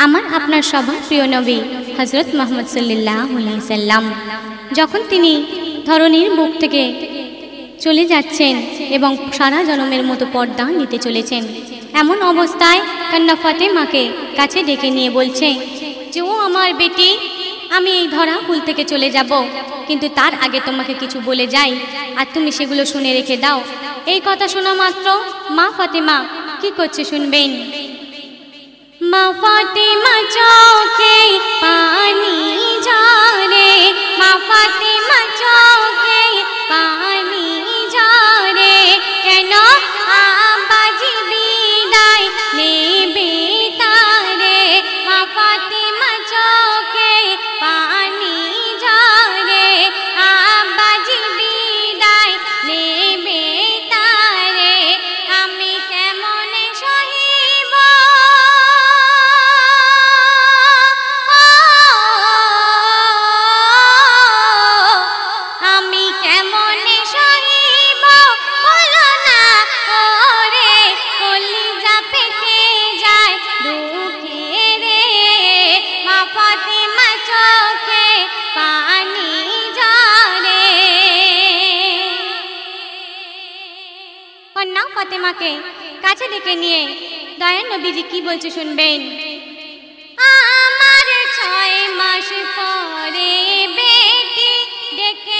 আমার আপনার সবার প্রিয় নবী হযরত মুহাম্মদ সাল্লাল্লাহু আলাইহি সাল্লাম যখন তিনি ধরনীর বুক থেকে চলে যাচ্ছেন এবং সারা জনমের মতো পর্দা নিতে চলেছেন, এমন অবস্থায় কন্যা ফাতেমাকে কাছে ডেকে নিয়ে বলছে যে ও আমার বেটি, আমি এই ধরা কুল থেকে চলে যাব, কিন্তু তার আগে তোমাকে কিছু বলে যাই আর তুমি সেগুলো শুনে রেখে দাও। এই কথা শোনা মাত্র মা ফাতেমা কি করছে শুনবেন। মা ফাতেমা চোখে পানি ঝরে, মা ফাতেমা চোখে পানি ঝরে, কেন আব্বাজি বিদায় নেবে তারে। মা ফাতেমা চোখে পানি ঝরে, আব্বাজি বিদায় নেবে তারে। আমি কেমনে সহিব, আমি কেমনে সহিব বলো না ওরে, কলিজা পেটে যায় দুঃখে রে। মা ফাতেমা চোখে পানি ঝরে। কন্যা ফাতেমাকে কাছে ডেকে নিয়ে দয়ার নবীজি কি বলছে শুনবেন। আমার 6 মাস পরে বেটি ডেকে